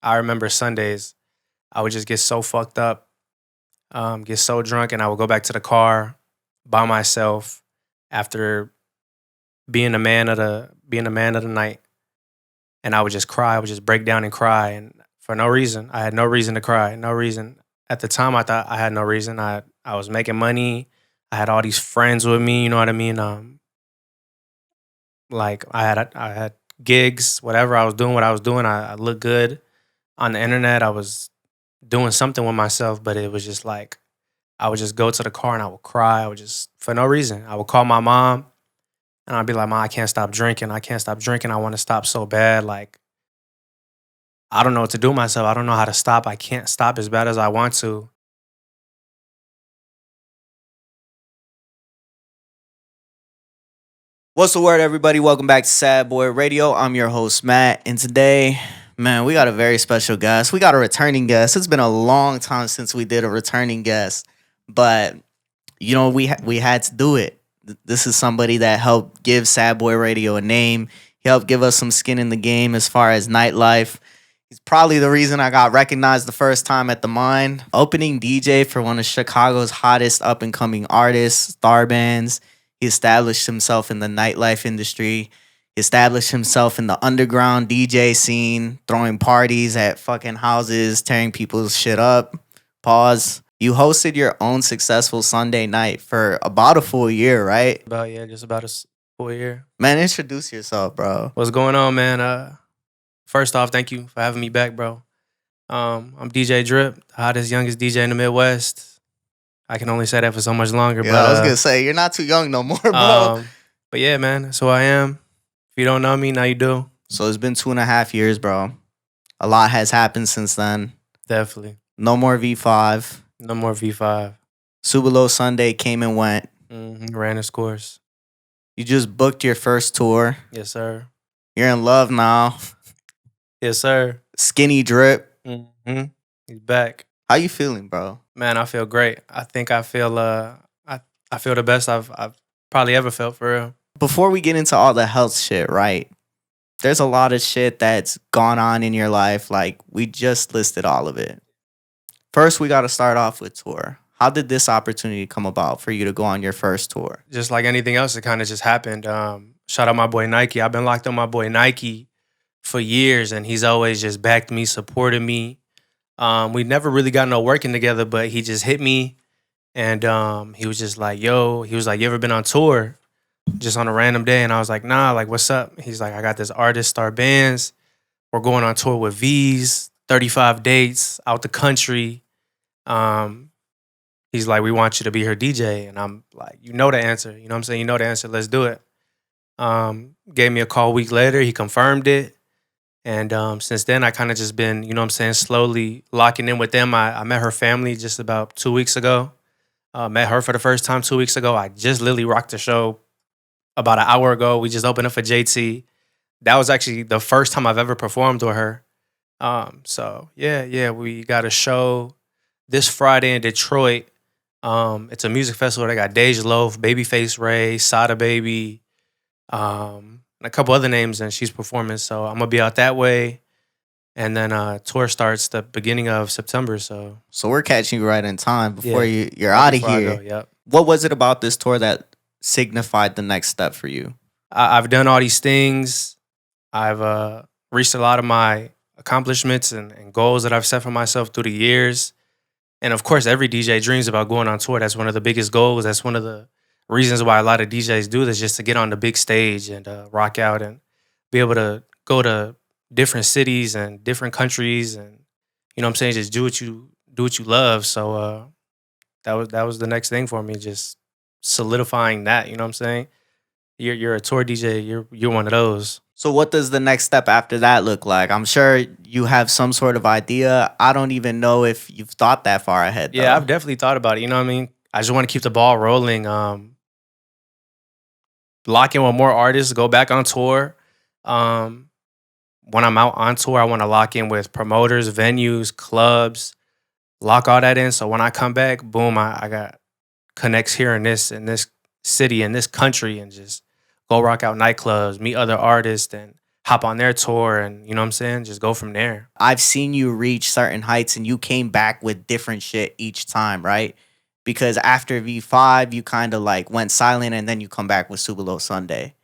I remember Sundays, I would just get so fucked up, get so drunk, and I would go back to the car by myself after being the man of the night, and I would just cry. I would just break down and cry, and for no reason. I had no reason to cry. No reason. At the time, I thought I had no reason. I was making money. I had all these friends with me. You know what I mean? Like I had gigs, whatever I was doing, what I was doing. I looked good on the internet. I was doing something with myself, but it was just like I would just go to the car and I would cry. I would just for no reason. I would call my mom and I'd be like, "Mom, I can't stop drinking. I can't stop drinking. I want to stop so bad. Like I don't know what to do with myself. I don't know how to stop. I can't stop as bad as I want to." What's the word, everybody? Welcome back to Sad Boy Radio. I'm your host, Matt, and today, man, we got a very special guest. We got a returning guest. It's been a long time since we did a returning guest, but we had to do it. This is somebody that helped give Sad Boy Radio a name. He helped give us some skin in the game as far as nightlife. He's probably the reason I got recognized the first time at the Mine. Opening DJ for one of Chicago's hottest up-and-coming artists, star bands. He established himself in the nightlife industry. He established himself in the underground DJ scene, throwing parties at fucking houses, tearing people's shit up. Pause. You hosted your own successful Sunday night for about a full year, right? Just about a full year. Man, introduce yourself, bro. What's going on, man? First off, thank you for having me back, bro. I'm DJ Drip, the hottest, youngest DJ in the Midwest. I can only say that for so much longer. Yeah, but I was gonna say you're not too young no more, bro. But yeah, man, that's who I am. If you don't know me, now you do. So it's been 2.5 years, bro. A lot has happened since then. Definitely. No more V5. No more V5. Subow Sunday came and went. Ran its course. You just booked your first tour. Yes, sir. You're in love now. Yes, sir. Skinny Drip. He's back. How you feeling, bro? Man, I feel great. I think I feel I feel the best I've probably ever felt, for real. Before we get into all the health shit, right? There's a lot of shit that's gone on in your life. Like, we just listed all of it. First, we got to start off with tour. How did this opportunity come about for you to go on your first tour? Just like anything else, it kind of just happened. Shout out my boy Nike. I've been locked on my boy Nike for years, and he's always just backed me, supported me. We never really got no working together, but he just hit me, and he was just like, "Yo," he was like, "You ever been on tour?" Just on a random day, and I was like, "Nah, like, what's up?" He's like, "I got this artist, Star Bands. We're going on tour with V's, 35 dates out the country." He's like, "We want you to be her DJ," and I'm like, "You know the answer, you know what I'm saying? You know the answer. Let's do it." Gave me a call a week later. He confirmed it. And since then, I kind of just been, you know what I'm saying, slowly locking in with them. I met her family just about 2 weeks ago. Met her for the first time 2 weeks ago. I just literally rocked the show about an hour ago. We just opened up for JT. That was actually the first time I've ever performed with her. So, yeah, we got a show this Friday in Detroit. It's a music festival. They got Dej Loaf, Babyface Ray, Sada Baby, a couple other names, and she's performing. So I'm gonna be out that way, and then tour starts the beginning of September. So we're catching you right in time before you're out of here. Yep. What was it about this tour that signified the next step for you? I've done all these things. I've reached a lot of my accomplishments and goals that I've set for myself through the years. And of course, every DJ dreams about going on tour. That's one of the biggest goals. That's one of the reasons why a lot of DJs do this, just to get on the big stage and rock out and be able to go to different cities and different countries, and you know what I'm saying, just do what you love. So that was the next thing for me, just solidifying that. You know what I'm saying? You're a tour DJ. You're one of those. So what does the next step after that look like? I'm sure you have some sort of idea. I don't even know if you've thought that far ahead, though. Yeah, I've definitely thought about it. You know what I mean? I just want to keep the ball rolling. Lock in with more artists, go back on tour. When I'm out on tour, I want to lock in with promoters, venues, clubs, lock all that in. So when I come back, boom, I got connects here in this city, in this country, and just go rock out nightclubs, meet other artists, and hop on their tour and, you know what I'm saying, just go from there. I've seen you reach certain heights and you came back with different shit each time, right? Because after V5, you kind of like went silent and then you come back with Subow Sunday.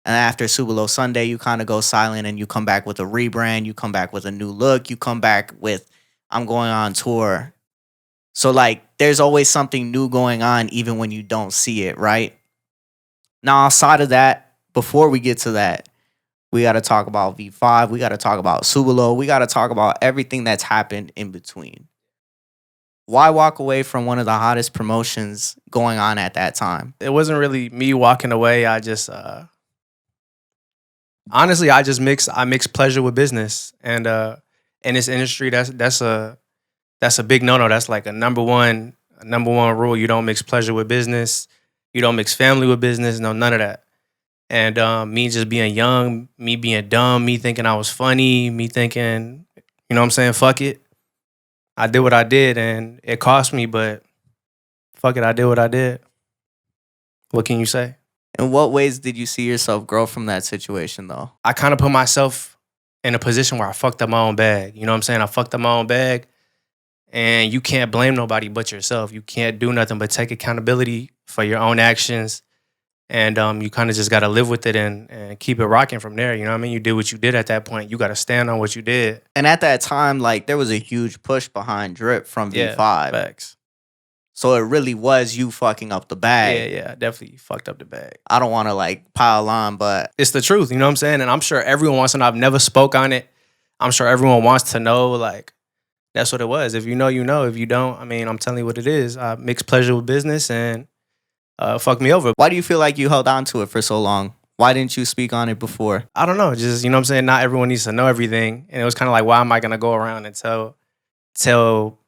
And after Súbelo Sunday, you kind of go silent and you come back with a rebrand. You come back with a new look. You come back with, I'm going on tour. So, like, there's always something new going on, even when you don't see it, right? Now, outside of that, before we get to that, we got to talk about V5. We got to talk about Súbelo. We got to talk about everything that's happened in between. Why walk away from one of the hottest promotions going on at that time? It wasn't really me walking away. I just, honestly, I mix pleasure with business. And in this industry, that's a big no-no. That's like a number one rule. You don't mix pleasure with business. You don't mix family with business. No, none of that. And me just being young, me being dumb, me thinking I was funny, me thinking, you know what I'm saying, fuck it. I did what I did and it cost me, but fuck it, I did what I did. What can you say? In what ways did you see yourself grow from that situation, though? I kind of put myself in a position where I fucked up my own bag. You know what I'm saying? I fucked up my own bag. And you can't blame nobody but yourself. You can't do nothing but take accountability for your own actions. And you kind of just got to live with it and keep it rocking from there. You know what I mean? You did what you did at that point. You got to stand on what you did. And at that time, like, there was a huge push behind Drip from V5. Facts. So it really was you fucking up the bag. Yeah, definitely fucked up the bag. I don't want to, like, pile on, but it's the truth. You know what I'm saying? And I'm sure everyone wants to know. I've never spoke on it. I'm sure everyone wants to know, like, that's what it was. If you know, you know. If you don't, I mean, I'm telling you what it is. I mix pleasure with business and fuck me over. Why do you feel like you held on to it for so long? Why didn't you speak on it before? I don't know. Just, you know what I'm saying? Not everyone needs to know everything. And it was kind of like, why am I going to go around and tell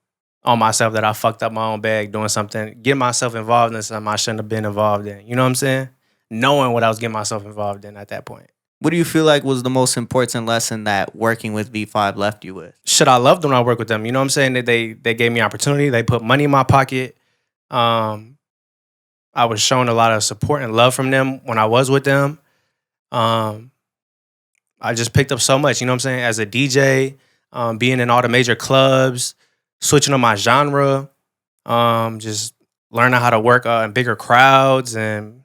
on myself that I fucked up my own bag doing something, get myself involved in something I shouldn't have been involved in. You know what I'm saying? Knowing what I was getting myself involved in at that point. What do you feel like was the most important lesson that working with V5 left you with? Shit, I loved when I worked with them. You know what I'm saying? That they gave me opportunity. They put money in my pocket. I was shown a lot of support and love from them when I was with them. I just picked up so much, you know what I'm saying? As a DJ, being in all the major clubs, switching on my genre, just learning how to work in bigger crowds and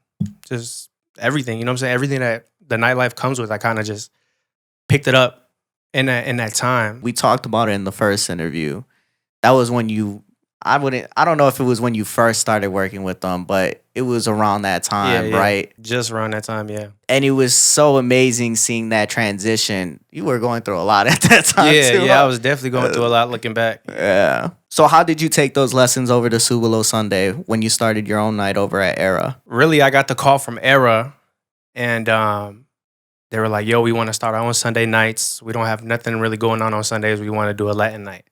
just everything, you know what I'm saying? Everything that the nightlife comes with, I kind of just picked it up in that time. We talked about it in the first interview. That was when you, I don't know if it was when you first started working with them, but it was around that time, right? Just around that time, yeah. And it was so amazing seeing that transition. You were going through a lot at that time, too. Yeah, I was definitely going through a lot looking back. Yeah. So how did you take those lessons over to Súbelo Sunday when you started your own night over at Era? Really, I got the call from Era, and they were like, yo, we want to start our own Sunday nights. We don't have nothing really going on Sundays. We want to do a Latin night.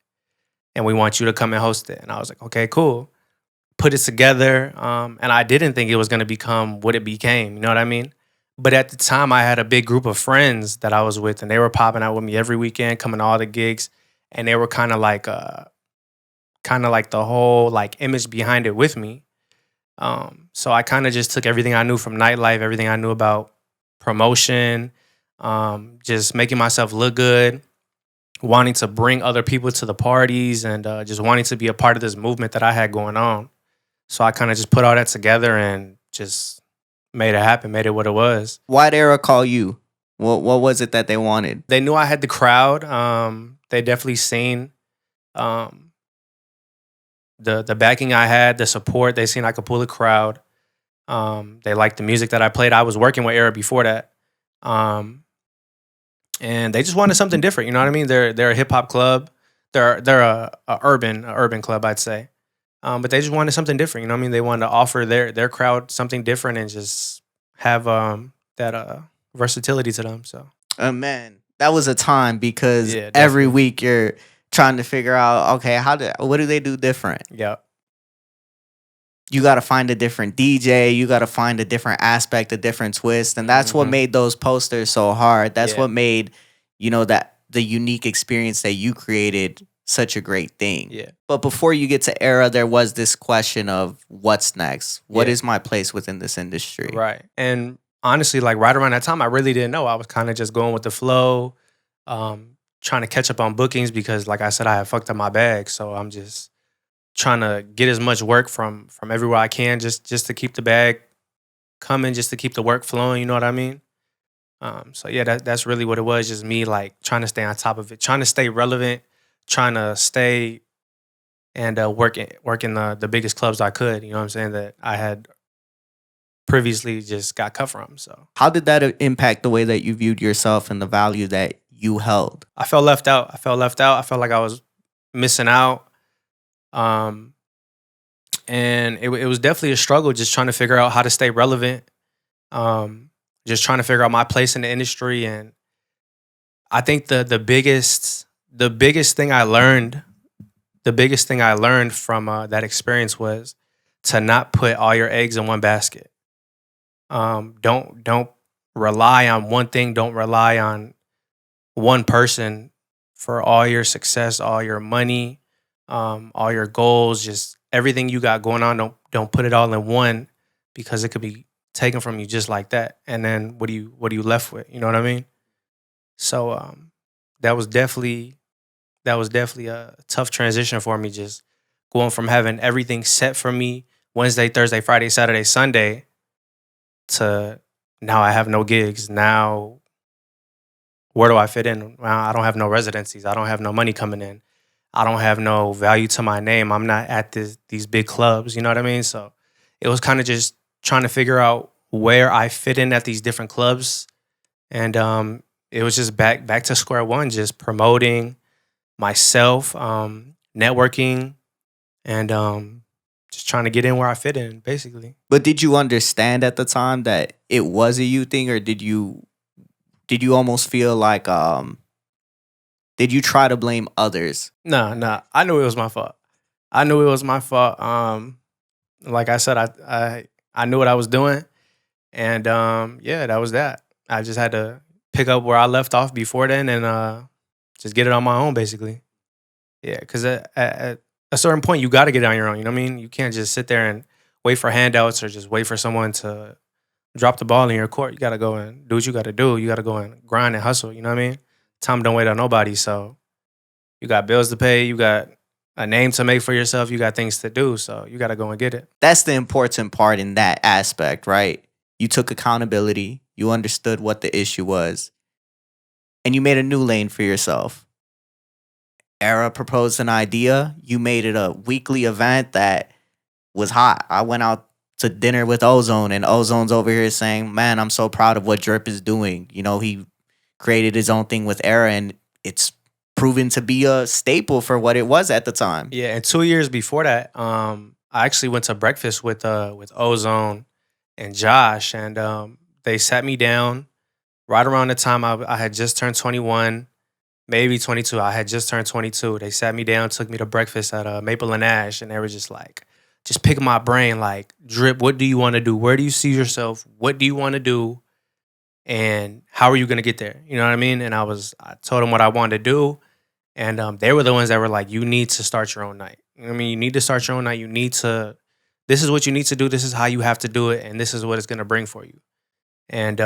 And we want you to come and host it. And I was like, okay, cool. Put it together. And I didn't think it was going to become what it became. You know what I mean? But at the time, I had a big group of friends that I was with. And they were popping out with me every weekend, coming to all the gigs. And they were kind of like the whole like image behind it with me. So I kind of just took everything I knew from nightlife, everything I knew about promotion, just making myself look good, wanting to bring other people to the parties, and just wanting to be a part of this movement that I had going on. So I kind of just put all that together and just made it happen, made it what it was. Why'd Era call you? What was it that they wanted? They knew I had the crowd. They definitely seen the backing I had, the support. They seen I could pull a crowd. They liked the music that I played. I was working with Era before that. And they just wanted something different. You know what I mean? They're a hip hop club. They're a urban club, I'd say. But they just wanted something different. You know what I mean? They wanted to offer their crowd something different and just have that versatility to them. So, man, that was a time because every week you're trying to figure out, okay, what do they do different? Yeah. You got to find a different DJ. You got to find a different aspect, a different twist. And that's what made those posters so hard. That's what made, that the unique experience that you created such a great thing. Yeah. But before you get to Era, there was this question of what's next? What is my place within this industry? Right. And honestly, like right around that time, I really didn't know. I was kind of just going with the flow, trying to catch up on bookings because, like I said, I had fucked up my bag. So I'm just trying to get as much work from everywhere I can, just to keep the bag coming, just to keep the work flowing. You know what I mean? So yeah, that's really what it was. Just me like trying to stay on top of it, trying to stay relevant, trying to stay and work in the biggest clubs I could. You know what I'm saying? That I had previously just got cut from. So How did that impact the way that you viewed yourself and the value that you held? I felt left out. I felt left out. I felt like I was missing out. Um, and it was definitely a struggle just trying to figure out how to stay relevant. Just trying to figure out my place in the industry. And I think the biggest thing I learned, the biggest thing I learned from that experience was to not put all your eggs in one basket. Don't rely on one thing. Don't rely on one person for all your success, all your money, all your goals, just everything you got going on. Don't put it all in one because it could be taken from you just like that. And then what are you left with? You know what I mean? So that was definitely that was definitely a tough transition for me. Just going from having everything set for me Wednesday, Thursday, Friday, Saturday, Sunday to now I have no gigs. Now where do I fit in? Well, I don't have no residencies. I don't have no money coming in. I don't have no value to my name. I'm not at these big clubs. You know what I mean? So it was kind of just trying to figure out where I fit in at these different clubs, and it was just back to square one, just promoting myself, networking, and just trying to get in where I fit in, basically. But did you understand at the time that it was a you thing, or did you almost feel like did you try to blame others? Nah. I knew it was my fault. I knew it was my fault. Like I said, I knew what I was doing, and yeah, that was that. I just had to pick up where I left off before then, and just get it on my own, basically. Yeah, because at a certain point, you got to get it on your own. You know what I mean? You can't just sit there and wait for handouts or just wait for someone to drop the ball in your court. You got to go and do what you got to do. You got to go and grind and hustle. You know what I mean? Time don't wait on nobody. So you got bills to pay. You got a name to make for yourself. You got things to do. So you got to go and get it. That's the important part in that aspect, right? You took accountability, you understood what the issue was, and you made a new lane for yourself. Era proposed an idea, you made it a weekly event that was hot. I went out to dinner with Ozone, and Ozone's over here saying, "Man, I'm so proud of what Drip is doing." You know, he created his own thing with Era, and it's proven to be a staple for what it was at the time. Yeah, and 2 years before that, I actually went to breakfast with Ozone and Josh, and they sat me down right around the time I had just turned 21, maybe 22. I had just turned 22. They sat me down, took me to breakfast at Maple and Ash, and they were just like, just picking my brain, like, Drip, what do you want to do? Where do you see yourself? What do you want to do? And how are you going to get there? You know what I mean? And I told them what I wanted to do. And they were the ones that were like, you need to start your own night. You know what I mean? You need to start your own night. This is what you need to do. This is how you have to do it. And this is what it's going to bring for you. And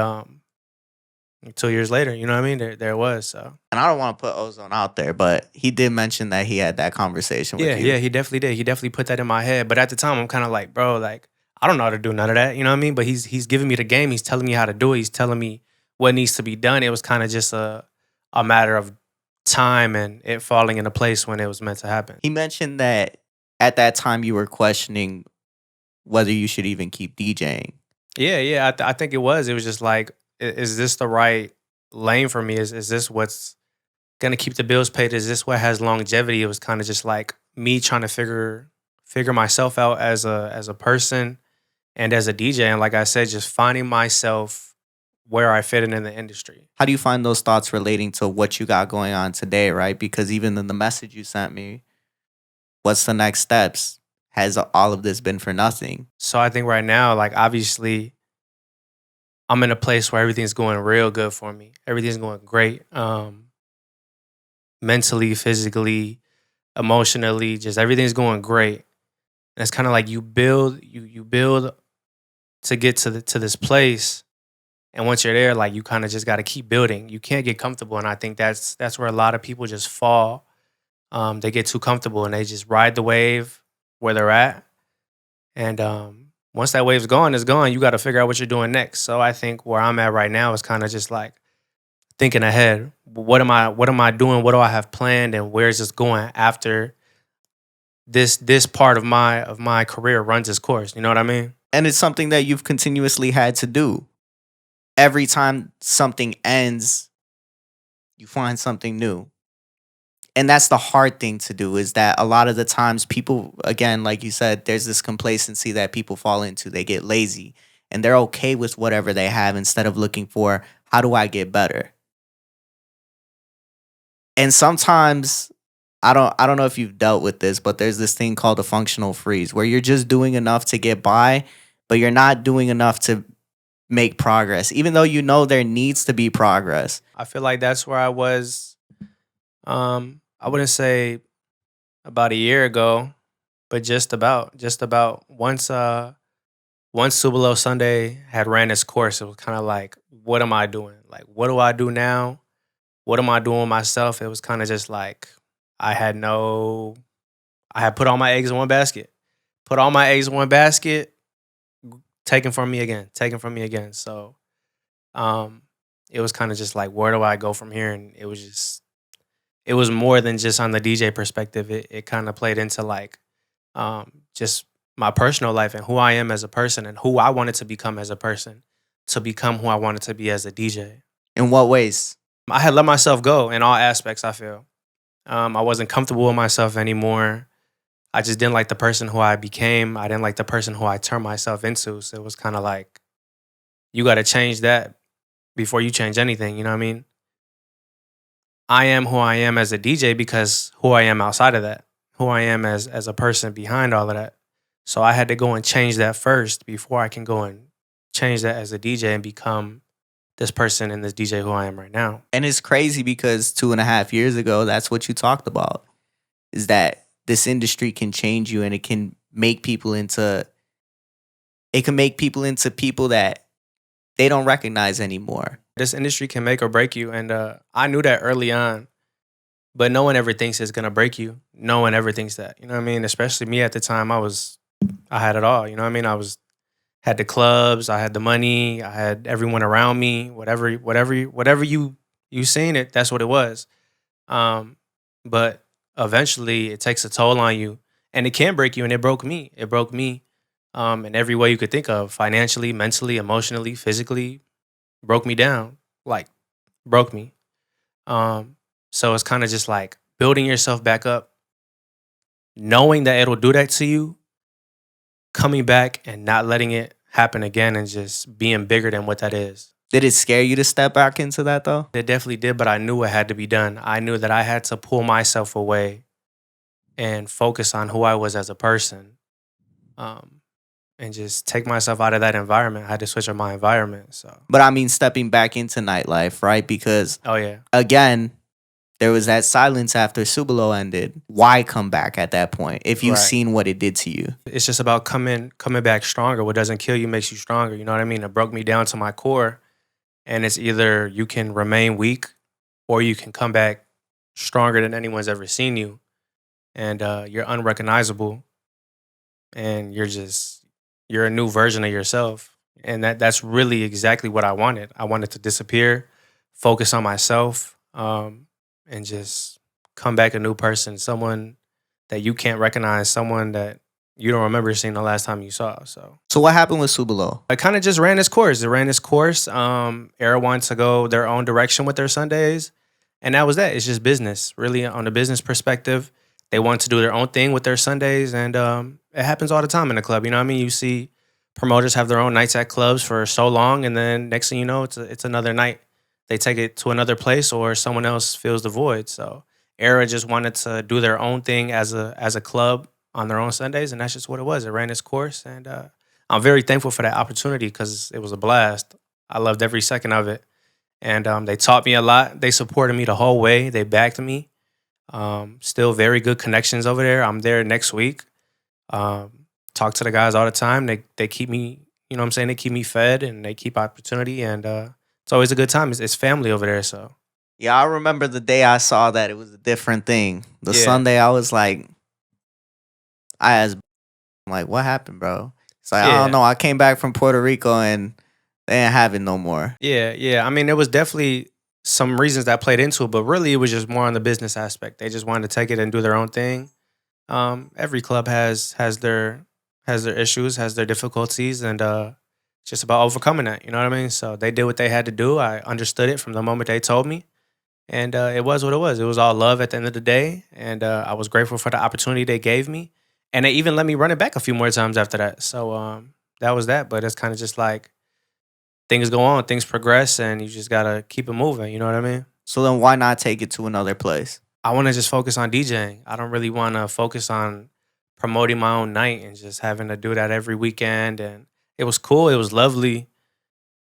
2 years later, you know what I mean? There it was. So And I don't want to put Ozone out there, but he did mention that he had that conversation with you. yeah, he definitely did. He definitely put that in my head. But at the time, I'm kind of like, bro, like, I don't know how to do none of that. You know what I mean? But he's giving me the game. He's telling me how to do it. He's telling me what needs to be done. It was kind of just a matter of time and it falling into place when it was meant to happen. He mentioned that at that time you were questioning whether you should even keep DJing. Yeah. I think it was. It was just like, is this the right lane for me? Is this what's gonna keep the bills paid? Is this what has longevity? It was kind of just like me trying to figure myself out as a person and as a DJ. And like I said, just finding myself where I fit in the industry. How do you find those thoughts relating to what you got going on today, right? Because even in the message you sent me, what's the next steps? Has all of this been for nothing? So I think right now, like obviously, I'm in a place where everything's going real good for me. Everything's going great. Mentally, physically, emotionally, just everything's going great. And it's kind of like you build to get to this place, And once you're there, like you kind of just got to keep building. You can't get comfortable, and I think that's where a lot of people just fall. They get too comfortable and they just ride the wave where they're at. And once that wave's gone, it's gone. You got to figure out what you're doing next. So I think where I'm at right now is kind of just like thinking ahead. What am I doing? What do I have planned, and where's this going after this part of my career runs its course? You know what I mean? And it's something that you've continuously had to do. Every time something ends, you find something new. And that's the hard thing to do, is that a lot of the times people, again, like you said, there's this complacency that people fall into. They get lazy and they're okay with whatever they have instead of looking for, how do I get better? And sometimes I don't know if you've dealt with this, but there's this thing called a functional freeze where you're just doing enough to get by, but you're not doing enough to make progress, even though you know there needs to be progress. I feel like that's where I was. I wouldn't say about a year ago, but just about once Subow Sunday had ran its course, it was kind of like, what am I doing? Like, what do I do now? What am I doing with myself? It was kind of just like I had put all my eggs in one basket. Put all my eggs in one basket, taken from me again. So it was kind of just like, where do I go from here? And it was more than just on the DJ perspective. It kind of played into like just my personal life and who I am as a person and who I wanted to become as a person to become who I wanted to be as a DJ. In what ways? I had let myself go in all aspects, I feel. I wasn't comfortable with myself anymore. I just didn't like the person who I became. I didn't like the person who I turned myself into. So it was kind of like, you got to change that before you change anything. You know what I mean? I am who I am as a DJ because who I am outside of that, who I am as a person behind all of that. So I had to go and change that first before I can go and change that as a DJ and become this person and this DJ who I am right now. And it's crazy because 2.5 years ago, that's what you talked about, is that this industry can change you and it can make people into people that they don't recognize anymore. This industry can make or break you. And I knew that early on, but no one ever thinks it's going to break you. No one ever thinks that, you know what I mean? Especially me at the time, I had it all, you know what I mean? Had the clubs, I had the money, I had everyone around me, whatever you seen it, that's what it was. But eventually it takes a toll on you and it can break you, and it broke me. It broke me in every way you could think of, financially, mentally, emotionally, physically, broke me down, like broke me. So it's kind of just like building yourself back up, knowing that it'll do that to you, coming back and not letting it happen again and just being bigger than what that is. Did it scare you to step back into that though? It definitely did, but I knew it had to be done. I knew that I had to pull myself away and focus on who I was as a person, and just take myself out of that environment. I had to switch up my environment. So, But I mean, stepping back into nightlife, right? Because oh yeah, again, there was that silence after Súbelo ended. Why come back at that point if you've Right. seen what it did to you? it's just about coming back stronger. What doesn't kill you makes you stronger. You know what I mean? It broke me down to my core, and it's either you can remain weak or you can come back stronger than anyone's ever seen you, and you're unrecognizable, and you're a new version of yourself, and that's really exactly what I wanted. I wanted to disappear, focus on myself, and just come back a new person, someone that you can't recognize, someone that you don't remember seeing the last time you saw. So So what happened with Súbelo? it kind of just ran its course. It ran its course. Era wanted to go their own direction with their Sundays, and that was that. It's just business, really, on the business perspective. They want to do their own thing with their Sundays, and it happens all the time in the club. You know what I mean? You see promoters have their own nights at clubs for so long, and then next thing you know, it's another night. They take it to another place, or someone else fills the void. So Era just wanted to do their own thing as a club on their own Sundays, and that's just what it was. It ran its course, and I'm very thankful for that opportunity because it was a blast. I loved every second of it, and they taught me a lot. They supported me the whole way. They backed me. Still very good connections over there. I'm there next week. Talk to the guys all the time. They keep me You know what I'm saying? They keep me fed and they keep opportunity, and it's always a good time. It's family over there, so Yeah, I remember the day I saw that it was a different thing. The yeah, Sunday I was like, I asked, I'm like, what happened, bro? It's like, I don't yeah, know. I came back from Puerto Rico and they ain't have it no more. yeah. I mean, there was definitely some reasons that played into it, but really it was just more on the business aspect. They just wanted to take it and do their own thing. Every club has their issues, has their difficulties, and it's just about overcoming that. You know what I mean? So they did what they had to do. I understood it from the moment they told me, and it was what it was. It was all love at the end of the day, and I was grateful for the opportunity they gave me, and they even let me run it back a few more times after that. So that was that. But it's kind of just like things go on, things progress, and you just gotta keep it moving. You know what I mean? So then why not take it to another place? I want to just focus on DJing. I don't really want to focus on promoting my own night and just having to do that every weekend. And it was cool. It was lovely.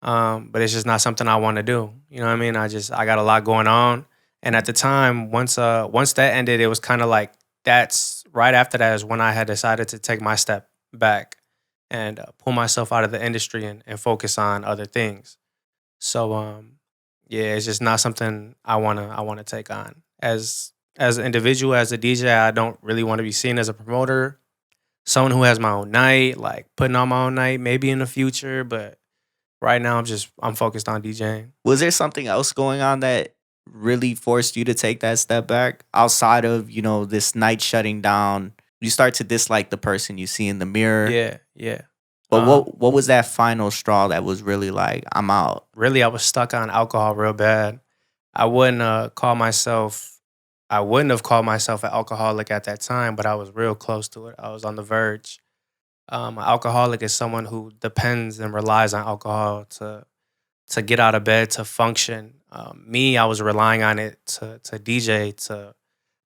But it's just not something I want to do. You know what I mean? I got a lot going on. And at the time, once that ended, it was kind of like that's right after that is when I had decided to take my step back and pull myself out of the industry and focus on other things. So yeah, it's just not something I wanna take on. As an individual, as a DJ, I don't really want to be seen as a promoter, someone who has my own night, like putting on my own night, maybe in the future, but right now I'm focused on DJing. Was there something else going on that really forced you to take that step back outside of, this night shutting down? You start to dislike the person you see in the mirror. Yeah, yeah. But what was that final straw that was really like, I'm out? Really, I was stuck on alcohol real bad. I wouldn't call myself. I wouldn't have called myself an alcoholic at that time, but I was real close to it. I was on the verge. An alcoholic is someone who depends and relies on alcohol to get out of bed to function. Me, I was relying on it to DJ, to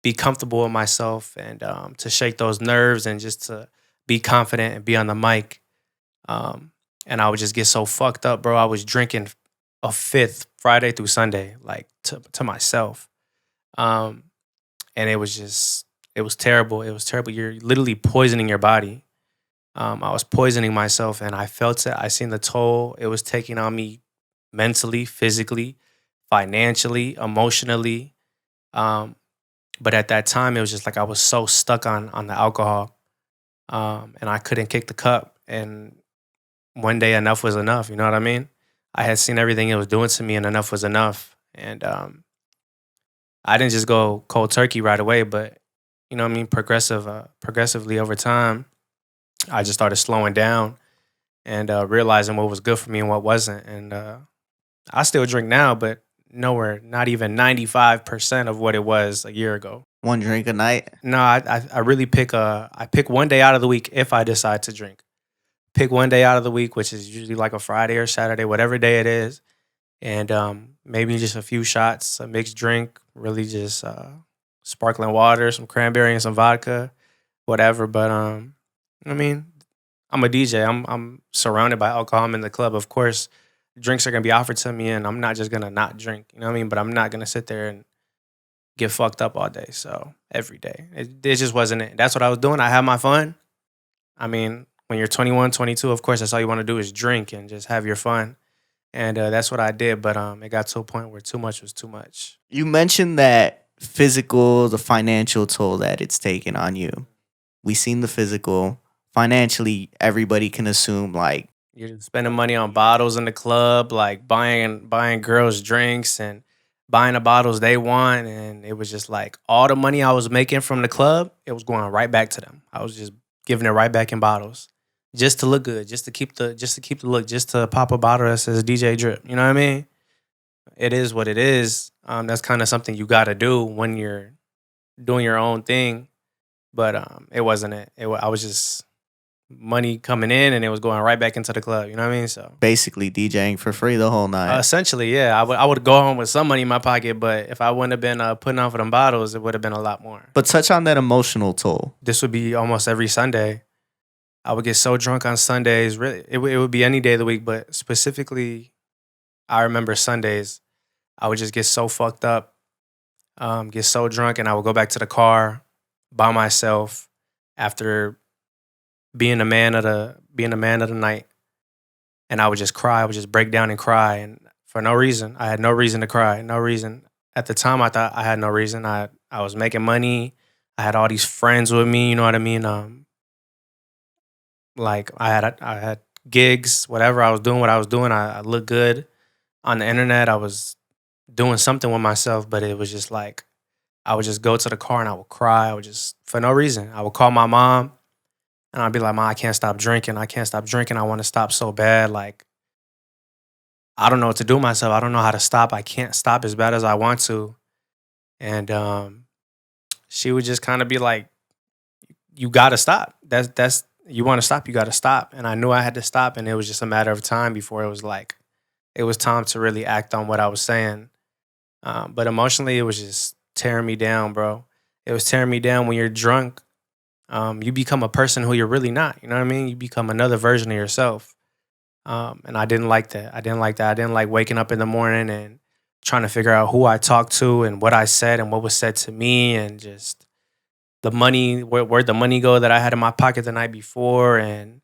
be comfortable with myself, and to shake those nerves and just to be confident and be on the mic. And I would just get so fucked up, bro. I was drinking a fifth Friday through Sunday, like to myself. Um, and it was terrible. It was terrible. You're literally poisoning your body. I was poisoning myself, and I felt it. I seen the toll it was taking on me mentally, physically, financially, emotionally. Um, but at that time, it was just like I was so stuck on the alcohol, and I couldn't kick the cup. And one day, enough was enough. You know what I mean? I had seen everything it was doing to me, and enough was enough. And I didn't just go cold turkey right away, but you know what I mean, progressively over time, I just started slowing down and realizing what was good for me and what wasn't. And I still drink now, but nowhere, not even 95% of what it was a year ago. One drink a night? No, I really pick one day out of the week if I decide to drink. Pick one day out of the week, which is usually like a Friday or Saturday, whatever day it is, and maybe just a few shots, a mixed drink, really just sparkling water, some cranberry and some vodka, whatever. But I mean, I'm a DJ. I'm surrounded by alcohol. I'm in the club. Of course, drinks are gonna be offered to me, and I'm not just gonna not drink. You know what I mean? But I'm not gonna sit there and get fucked up all day. So every day, it just wasn't it. That's what I was doing. I had my fun. I mean, when you're 21, 22, of course, that's all you want to do is drink and just have your fun. And that's what I did. But it got to a point where too much was too much. You mentioned that the financial toll that it's taken on you. We seen the physical. Financially, everybody can assume like You're spending money on bottles in the club, like buying girls drinks and buying the bottles they want. And it was just like all the money I was making from the club, it was going right back to them. I was just giving it right back in bottles. Just to look good, just to keep the look, just to pop a bottle that says DJ Drip. You know what I mean? It is what it is. That's kind of something you got to do when you're doing your own thing. But it wasn't it. I was just money coming in and it was going right back into the club. You know what I mean? So basically DJing for free the whole night. essentially, yeah, I would go home with some money in my pocket, but if I wouldn't have been putting on for them bottles, it would have been a lot more. But touch on that emotional toll. This would be almost every Sunday. I would get so drunk on Sundays. Really, it would be any day of the week, but specifically, I remember Sundays. I would just get so fucked up, get so drunk, and I would go back to the car by myself after being the man of the night, and I would just cry. I would just break down and cry, and for no reason. I had no reason to cry. No reason. At the time, I thought I had no reason. I was making money. I had all these friends with me. You know what I mean? Like I had gigs, whatever I was doing, what I was doing. I looked good on the internet. I was doing something with myself, but it was just like I would just go to the car and I would cry. I would just for no reason. I would call my mom and I'd be like, "Mom, I can't stop drinking. I can't stop drinking. I want to stop so bad. Like I don't know what to do with myself. I don't know how to stop. I can't stop as bad as I want to." And she would just kind of be like, "You gotta stop. That's you want to stop. You gotta stop." And I knew I had to stop, and it was just a matter of time before it was like it was time to really act on what I was saying. But emotionally, it was just tearing me down, bro. It was tearing me down when you're drunk. You become a person who you're really not. You know what I mean? You become another version of yourself. And I didn't like that. I didn't like that. I didn't like waking up in the morning and trying to figure out who I talked to and what I said and what was said to me and just the money, where'd the money go that I had in my pocket the night before. And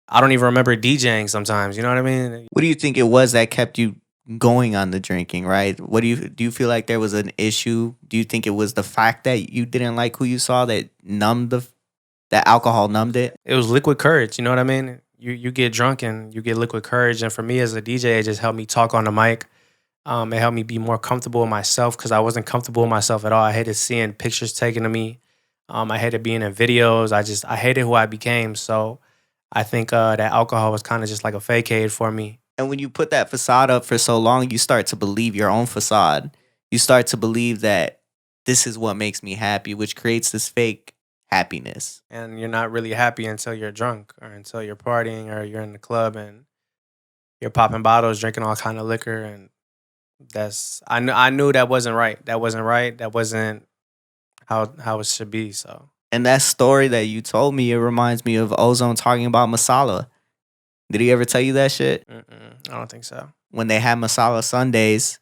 I don't even remember DJing sometimes. You know what I mean? What do you think it was that kept you going on the drinking, right? What do you feel like there was an issue? Do you think it was the fact that you didn't like who you saw that numbed that alcohol numbed it? It was liquid courage. You know what I mean? You get drunk and you get liquid courage. And for me as a DJ, it just helped me talk on the mic. It helped me be more comfortable with myself because I wasn't comfortable with myself at all. I hated seeing pictures taken of me. I hated being in videos. I hated who I became. So I think that alcohol was kind of just like a fake aid for me. And when you put that facade up for so long, you start to believe your own facade. You start to believe that this is what makes me happy, which creates this fake happiness. And you're not really happy until you're drunk or until you're partying or you're in the club and you're popping bottles, drinking all kind of liquor. And I knew that wasn't right. That wasn't right. That wasn't how it should be. So And that story that you told me, it reminds me of Ozone talking about masala. Did he ever tell you that shit? I don't think so. When they had masala Sundays,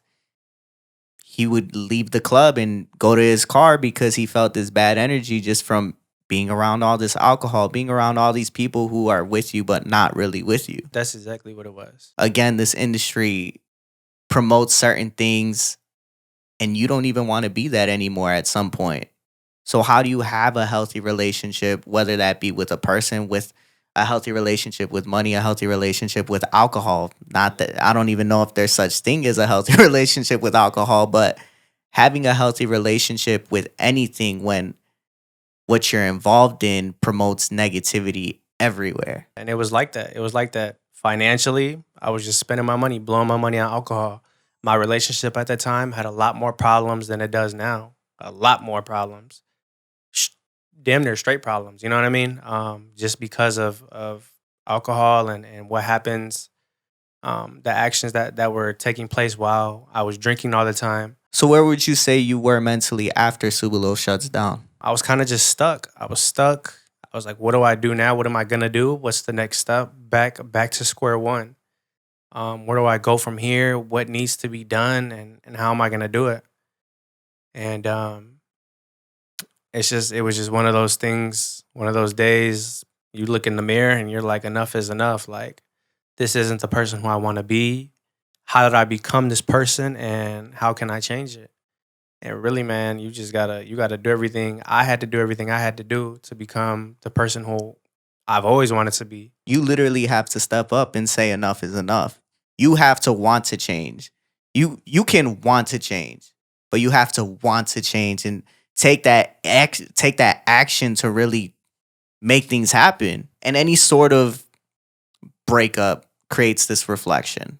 he would leave the club and go to his car because he felt this bad energy just from being around all this alcohol, being around all these people who are with you but not really with you. That's exactly what it was. Again, this industry promotes certain things and you don't even want to be that anymore at some point. So how do you have a healthy relationship, whether that be with a person, with a healthy relationship with money, a healthy relationship with alcohol? Not that I don't even know if there's such thing as a healthy relationship with alcohol, but having a healthy relationship with anything when what you're involved in promotes negativity everywhere. And it was like that. It was like that financially. I was just spending my money, blowing my money on alcohol. My relationship at that time had a lot more problems than it does now. A lot more problems. Damn near straight problems. You know what I mean? Just because of alcohol and what happens, the actions that were taking place while I was drinking all the time. So where would you say you were mentally after Súbelo shuts down? I was kind of just stuck. I was stuck. I was like, what do I do now? What am I gonna do? What's the next step? Back to square one. Where do I go from here? What needs to be done and how am I gonna do it? And it was just one of those things, one of those days you look in the mirror and you're like, enough is enough. Like, this isn't the person who I want to be. How did I become this person and how can I change it? And really, man, you gotta do everything. I had to do everything I had to do to become the person who I've always wanted to be. You literally have to step up and say enough is enough. You have to want to change. You can want to change, but you have to want to change and take that action to really make things happen. And any sort of breakup creates this reflection,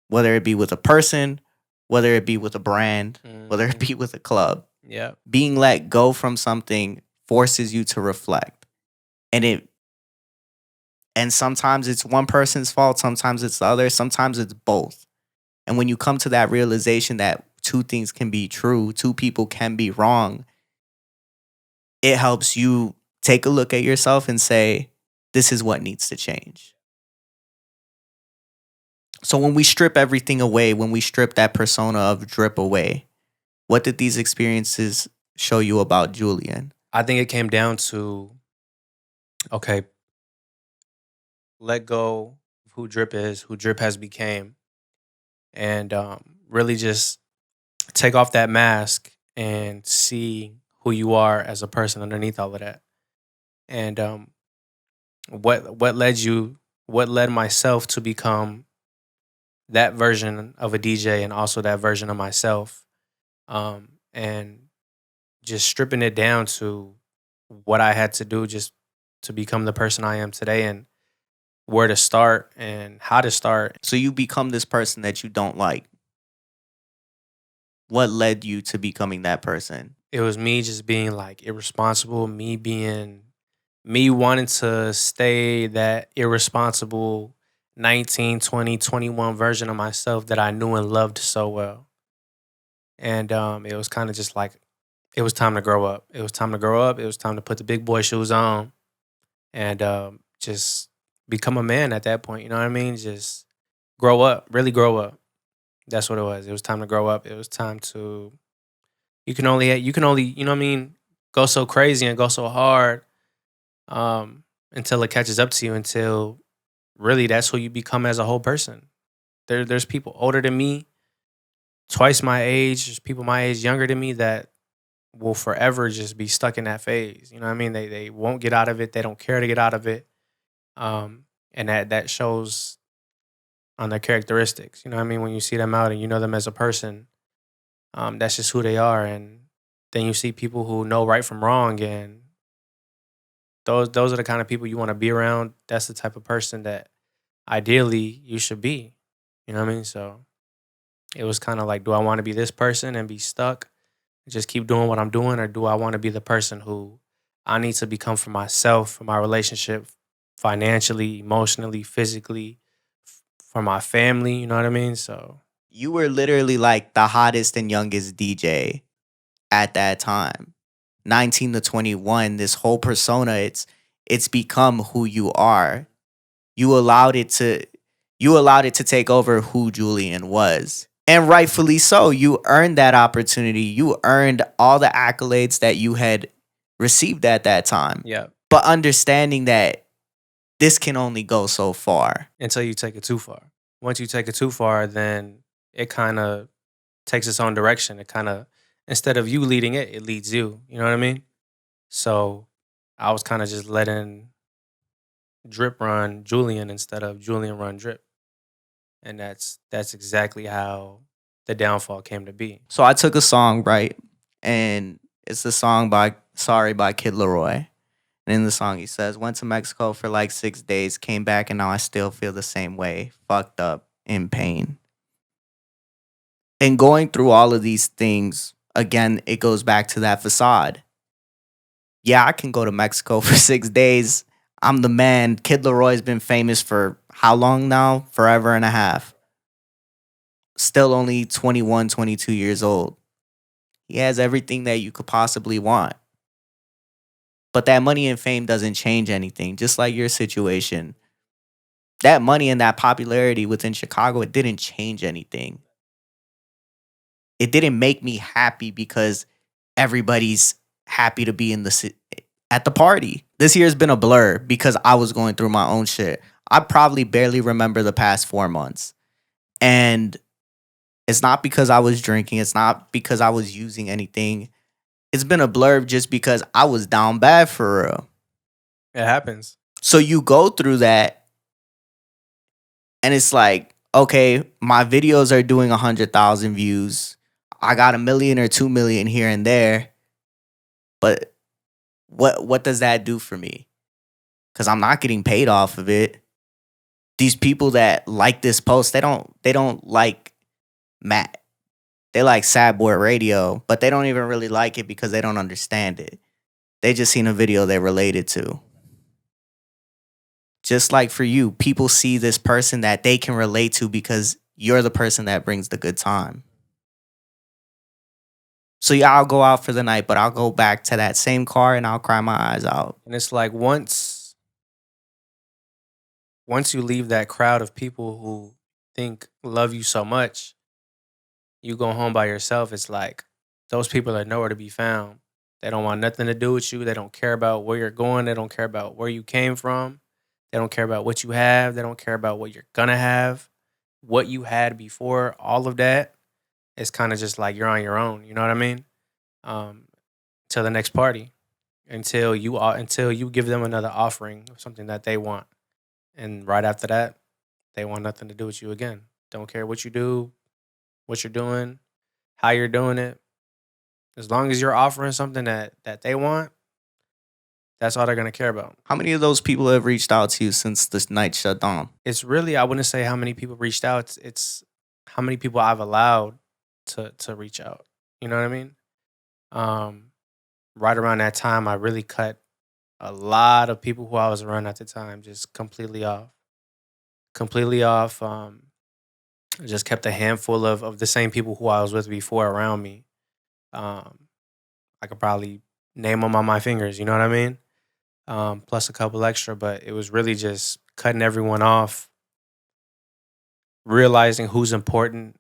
whether it be with a person, whether it be with a brand, whether it be with a club. Yeah. Being let go from something forces you to reflect. And sometimes it's one person's fault, sometimes it's the other, sometimes it's both. And when you come to that realization that two things can be true, two people can be wrong, it helps you take a look at yourself and say, this is what needs to change. So when we strip everything away, when we strip that persona of Drip away, what did these experiences show you about Julian? I think it came down to, okay, let go who Drip is, who Drip has became, and really just take off that mask and see who you are as a person underneath all of that. And what led you, what led myself to become that version of a DJ and also that version of myself, and just stripping it down to what I had to do just to become the person I am today, and where to start and how to start. So you become this person that you don't like. What led you to becoming that person? It was me just being like irresponsible, me wanting to stay that irresponsible 19, 20, 21 version of myself that I knew and loved so well. And it was kind of just like it was time to grow up. It was time to grow up. It was time to put the big boy shoes on and just become a man at that point. You know what I mean? Just grow up, really grow up. That's what it was. It was time to grow up. It was time to. You can only, you know what I mean, go so crazy and go so hard until it catches up to you. Until really, that's who you become as a whole person. There's people older than me, twice my age. There's people my age younger than me that will forever just be stuck in that phase. You know what I mean? They won't get out of it. They don't care to get out of it. And that shows on their characteristics. You know what I mean? When you see them out and you know them as a person, that's just who they are. And then you see people who know right from wrong, and those are the kind of people you want to be around. That's the type of person that ideally you should be. You know what I mean? So it was kind of like, do I want to be this person and be stuck, just keep doing what I'm doing, or do I want to be the person who I need to become for myself, for my relationship, financially, emotionally, physically, for my family? You know what I mean? So You were literally like the hottest and youngest DJ at that time. 19 to 21, this whole persona, it's become who you are. You allowed it to take over who Julian was. And rightfully so. You earned that opportunity. You earned all the accolades that you had received at that time. yeah, But understanding that this can only go so far. until you take it too far. Once you take it too far, then it kind of takes its own direction. It kind of, instead of you leading it, it leads you. You know what I mean? So I was kind of just letting Drip run Julian instead of Julian run Drip. And that's exactly how the downfall came to be. So I took a song, right? And it's the song by Sorry by Kid Laroi. And in the song he says, went to Mexico for like 6 days, came back, and now I still feel the same way, fucked up, in pain. And going through all of these things, again, it goes back to that facade. Yeah, I can go to Mexico for 6 days. I'm the man. Kid Laroi's been famous for how long now? Forever and a half. Still only 21, 22 years old. He has everything that you could possibly want. But that money and fame doesn't change anything. Just like your situation. That money and that popularity within Chicago, it didn't change anything. It didn't make me happy because everybody's happy to be at the party. This year has been a blur because I was going through my own shit. I probably barely remember the past 4 months. And it's not because I was drinking. It's not because I was using anything. It's been a blur just because I was down bad for real. It happens. So you go through that and it's like, okay, my videos are doing 100,000 views. I got 1 million or 2 million here and there. But what does that do for me? Because I'm not getting paid off of it. These people that like this post, they don't like Matt. They like Sad Boy Radio, but they don't even really like it because they don't understand it. They just seen a video they related to. Just like for you, people see this person that they can relate to because you're the person that brings the good time. So yeah, I'll go out for the night, but I'll go back to that same car and I'll cry my eyes out. And it's like once you leave that crowd of people who love you so much, you go home by yourself. It's like those people are nowhere to be found. They don't want nothing to do with you. They don't care about where you're going. They don't care about where you came from. They don't care about what you have. They don't care about what you're gonna have, what you had before. All of that is kind of just like you're on your own. You know what I mean? Um, Till the next party, until you give them another offering of something that they want, and right after that, they want nothing to do with you again. Don't care what you do, what you're doing, how you're doing it. As long as you're offering something that they want, that's all they're gonna care about. How many of those people have reached out to you since this night shut down? It's really, I wouldn't say how many people reached out. It's how many people I've allowed to reach out. You know what I mean? Um, right around that time, I really cut a lot of people who I was around at the time just completely off. Completely off. I just kept a handful of the same people who I was with before around me. Um, I could probably name them on my fingers. You know what I mean? Plus a couple extra, but it was really just cutting everyone off, realizing who's important,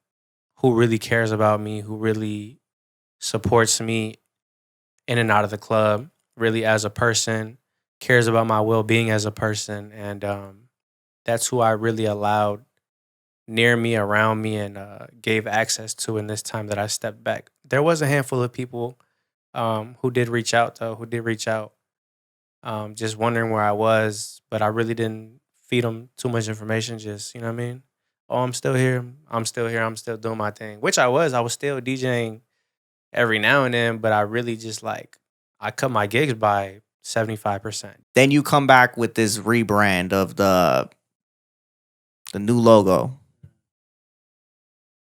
who really cares about me, who really supports me in and out of the club, really as a person, cares about my well being as a person. And that's who I really allowed near me, around me, and gave access to in this time that I stepped back. There was a handful of people who did reach out, though, who did reach out, just wondering where I was, but I really didn't feed them too much information. Just, you know what I mean? Oh, I'm still here. I'm still here. I'm still doing my thing, which I was. I was still DJing every now and then, but I really just like, I cut my gigs by 75%. Then you come back with this rebrand of the new logo.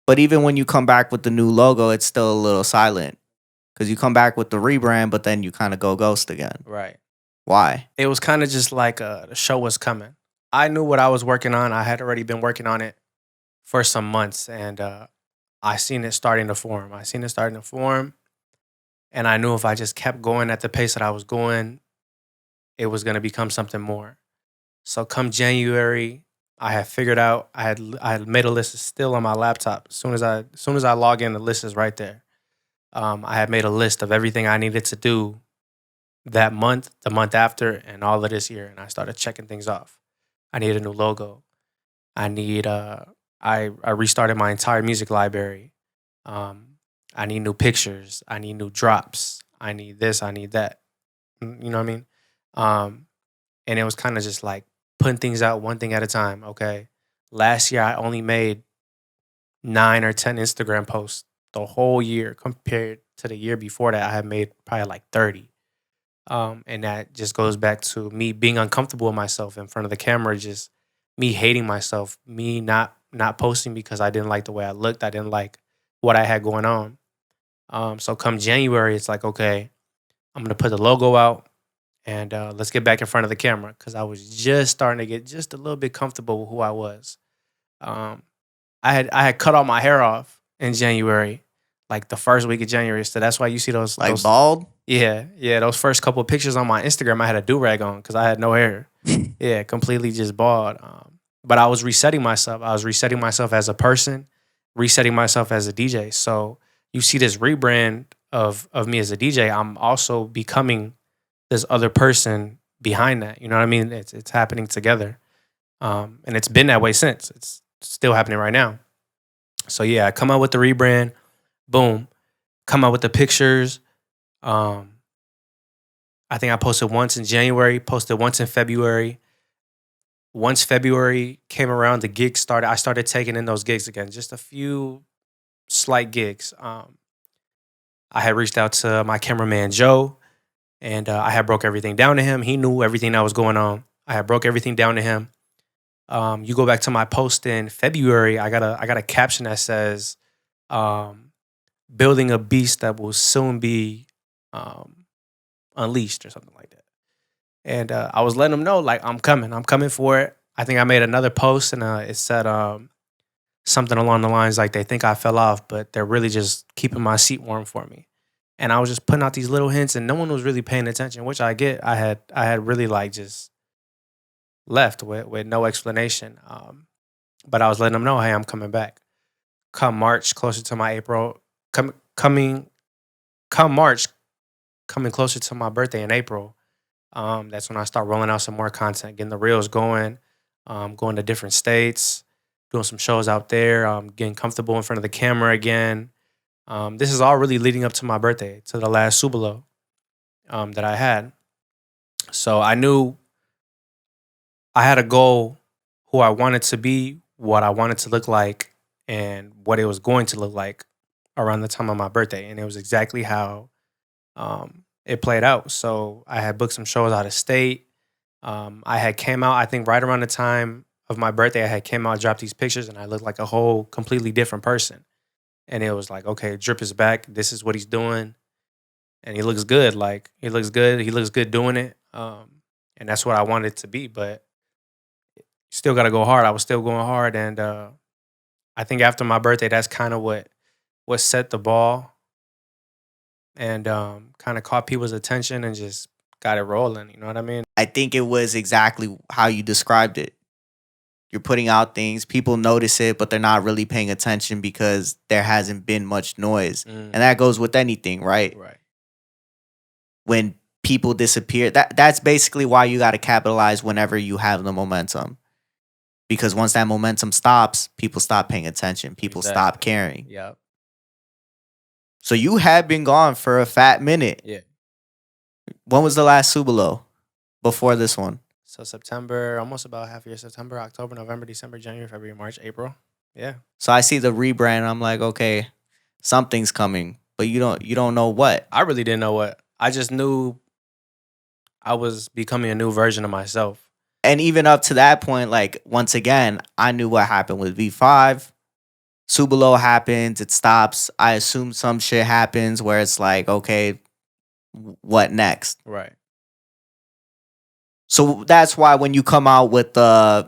But even when you come back with the new logo, it's still a little silent because you come back with the rebrand, but then you kind of go ghost again. Right. Why? It was kind of just like the show was coming. I knew what I was working on. I had already been working on it for some months, and I seen it starting to form. And I knew if I just kept going at the pace that I was going, it was going to become something more. So come January, I had figured out. I had made a list. It's still on my laptop. As soon as I log in, the list is right there. I had made a list of everything I needed to do that month, the month after, and all of this year. And I started checking things off. I need a new logo. I need I restarted my entire music library. Um, I need new pictures. I need new drops. I need this. I need that. You know what I mean? Um, and it was kind of just like putting things out one thing at a time. Okay, last year I only made 9 or 10 Instagram posts the whole year compared to the year before that. I had made probably like 30. And that just goes back to me being uncomfortable with myself in front of the camera, just me hating myself, me not posting because I didn't like the way I looked. I didn't like what I had going on. So come January, it's like, okay, I'm gonna put the logo out and let's get back in front of the camera because I was just starting to get just a little bit comfortable with who I was. Um, I had cut all my hair off in January, like the first week of January. So that's why you see those Like those bald? yeah, those first couple of pictures on my Instagram, I had a do rag on because I had no hair. Yeah, completely just bald. But I was resetting myself. I was resetting myself as a person, resetting myself as a DJ. So you see this rebrand of me as a DJ. I'm also becoming this other person behind that. You know what I mean? It's happening together, and it's been that way since. It's still happening right now. So yeah, I come out with the rebrand. Boom, come out with the pictures. Um, I think I posted once in January, posted once in February. Once February came around, the gigs started. I started taking in those gigs again, just a few slight gigs. I had reached out to my cameraman Joe, and I had broke everything down to him. He knew everything that was going on. I had broke everything down to him. You go back to my post in February. I got a caption that says, um, "Building a beast that will soon be um, unleashed" or something like that. And I was letting them know, like, I'm coming for it. I think I made another post and it said something along the lines like they think I fell off, but they're really just keeping my seat warm for me. And I was just putting out these little hints, and no one was really paying attention, which I get. I had really like just left with no explanation. But I was letting them know, hey, I'm coming back. Come March, closer to my April, coming come March, coming closer to my birthday in April. That's when I start rolling out some more content, getting the reels going, going to different states, doing some shows out there, getting comfortable in front of the camera again. This is all really leading up to my birthday, to the last Súbelo that I had. So I knew I had a goal, who I wanted to be, what I wanted to look like, and what it was going to look like around the time of my birthday. And it was exactly how it played out. So I had booked some shows out of state. I had came out, I think right around the time of my birthday, I had came out, dropped these pictures, and I looked like a whole completely different person. And it was like, okay, Drip is back. This is what he's doing. And he looks good. Like, he looks good. He looks good doing it. And that's what I wanted it to be. But still got to go hard. I was still going hard. And I think after my birthday, that's kind of what set the ball and kind of caught people's attention and just got it rolling. You know what I mean? I think it was exactly how you described it. You're putting out things, people notice it, but they're not really paying attention because there hasn't been much noise. And that goes with anything, right? Right. When people disappear, that's basically why you got to capitalize whenever you have the momentum. Because once that momentum stops, people stop paying attention. People stop caring. Yep. So you had been gone for a fat minute. Yeah. When was the last Súbelo before this one? So September, almost about half a year. September, October, November, December, January, February, March, April. Yeah. So I see the rebrand. I'm like, okay, something's coming, but you don't know what. I really didn't know what. I just knew I was becoming a new version of myself. And even up to that point, like, once again, I knew what happened with V5. Súbelo happens, it stops. I assume some shit happens where it's like, okay, what next? Right. So that's why when you come out with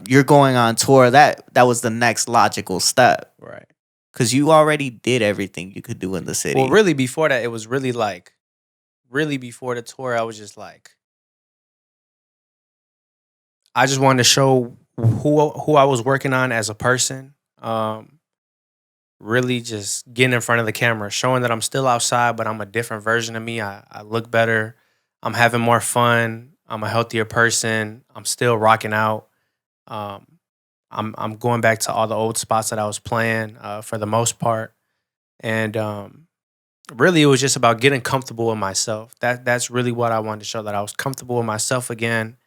you're going on tour, that was the next logical step. Right. Because you already did everything you could do in the city. Well, really before that, it was really before the tour, I was just like, I just wanted to show who I was working on as a person. Really just getting in front of the camera, showing that I'm still outside, but I'm a different version of me. I look better. I'm having more fun. I'm a healthier person. I'm still rocking out. I'm going back to all the old spots that I was playing for the most part. And really, it was just about getting comfortable with myself. That's really what I wanted to show, that I was comfortable with myself again.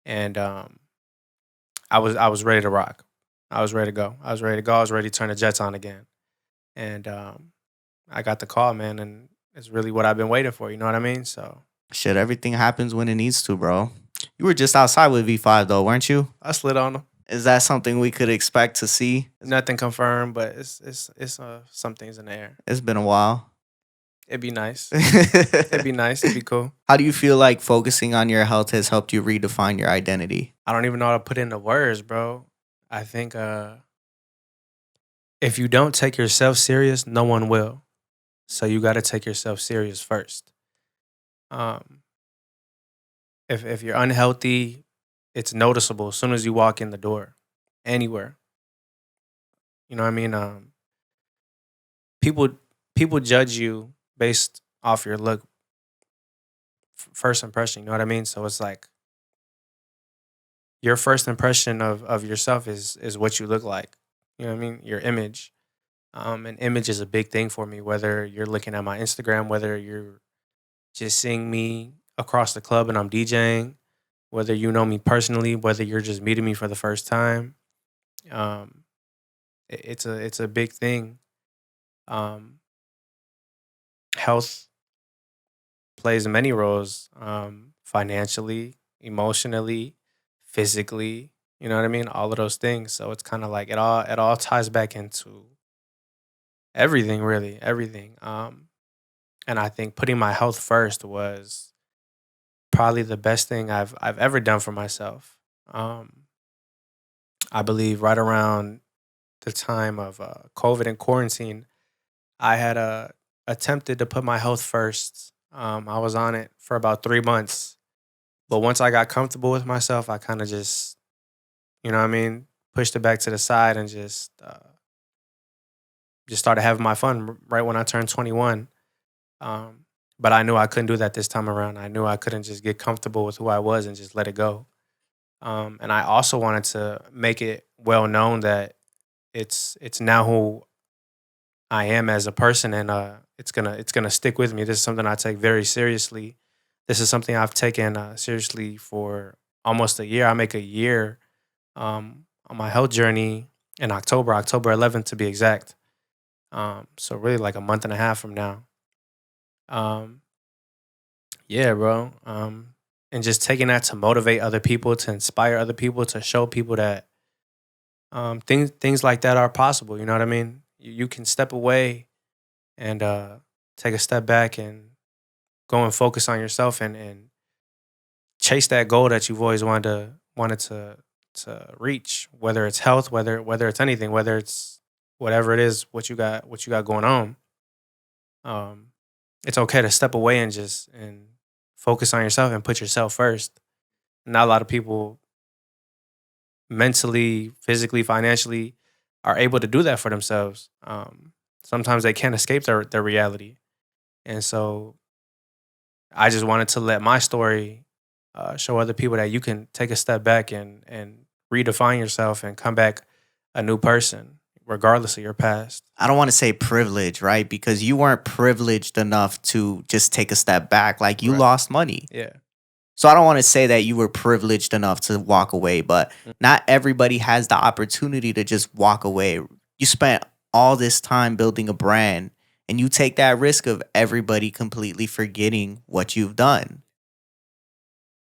And I was ready to rock. I was ready to go. I was ready to turn the Jets on again. And I got the call, man, and it's really what I've been waiting for. You know what I mean? So shit, everything happens when it needs to, bro. You were just outside with V5 though, weren't you? I slid on them. Is that something we could expect to see? Nothing confirmed, but it's some things in the air. It's been a while. It'd be nice. It'd be nice. It'd be cool. How do you feel like focusing on your health has helped you redefine your identity? I don't even know how to put it into words, bro. I think if you don't take yourself serious, no one will. So you got to take yourself serious first. If you're unhealthy, it's noticeable as soon as you walk in the door, anywhere. You know what I mean? People judge you based off your look, first impression. You know what I mean? So it's like your first impression of yourself is what you look like. You know what I mean? Your image. And image is a big thing for me, whether you're looking at my Instagram, whether you're just seeing me across the club and I'm DJing, whether you know me personally, whether you're just meeting me for the first time. It's a big thing. Health plays many roles, financially, emotionally, physically. You know what I mean? All of those things. So it's kind of like it all ties back into everything, really, everything. And I think putting my health first was probably the best thing I've ever done for myself. I believe right around the time of COVID and quarantine, I had attempted to put my health first. I was on it for about 3 months, but once I got comfortable with myself, I kind of just, you know what I mean, pushed it back to the side and just started having my fun right when I turned 21. But I knew I couldn't do that this time around. I knew I couldn't just get comfortable with who I was and just let it go. And I also wanted to make it well known that it's now who I am as a person, and it's gonna stick with me. This is something I take very seriously. This is something I've taken seriously for almost a year. I make a year on my health journey in October 11th to be exact. So really like a month and a half from now. Um, yeah, bro. And just taking that to motivate other people, to inspire other people, to show people that things like that are possible. You know what I mean? You can step away and take a step back and go and focus on yourself and chase that goal that you've always wanted to reach. Whether it's health, whether it's anything, whether it's whatever it is, what you got going on. Um, it's okay to step away and just and focus on yourself and put yourself first. Not a lot of people mentally, physically, financially are able to do that for themselves. Sometimes they can't escape their reality. And so I just wanted to let my story show other people that you can take a step back and redefine yourself and come back a new person, regardless of your past. I don't want to say privilege, right? Because you weren't privileged enough to just take a step back. Like you Right. lost money. Yeah. So I don't want to say that you were privileged enough to walk away, but not everybody has the opportunity to just walk away. You spent all this time building a brand and you take that risk of everybody completely forgetting what you've done,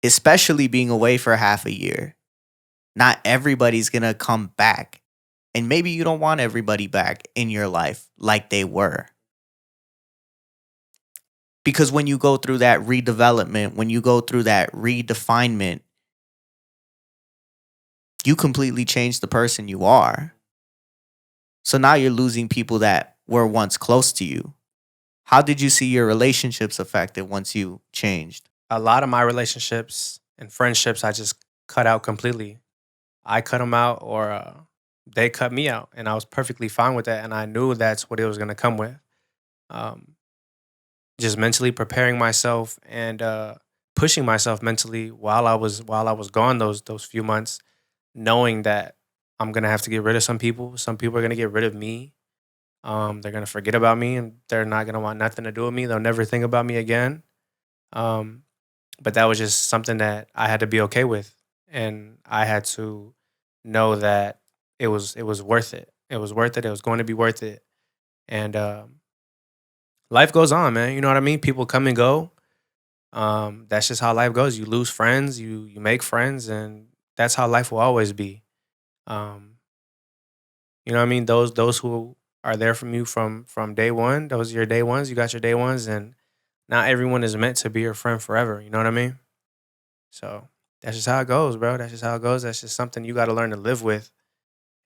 especially being away for half a year. Not everybody's going to come back. And maybe you don't want everybody back in your life like they were. Because when you go through that redevelopment, when you go through that redefinement, you completely change the person you are. So now you're losing people that were once close to you. How did you see your relationships affected once you changed? A lot of my relationships and friendships I just cut out completely. I cut them out, or they cut me out, and I was perfectly fine with that. And I knew that's what it was going to come with. Um, just mentally preparing myself and pushing myself mentally while I was gone those few months, knowing that I'm gonna have to get rid of some people. Some people are gonna get rid of me. They're gonna forget about me, and they're not gonna want nothing to do with me. They'll never think about me again. Um, but that was just something that I had to be okay with, and I had to know that it was worth it. It was worth it. It was going to be worth it. And life goes on, man. You know what I mean? People come and go. That's just how life goes. You lose friends, you make friends, and that's how life will always be. Um, you know what I mean? Those who are there from you from day one, those are your day ones. You got your day ones, and not everyone is meant to be your friend forever. You know what I mean? So that's just how it goes, bro. That's just how it goes. That's just something you got to learn to live with.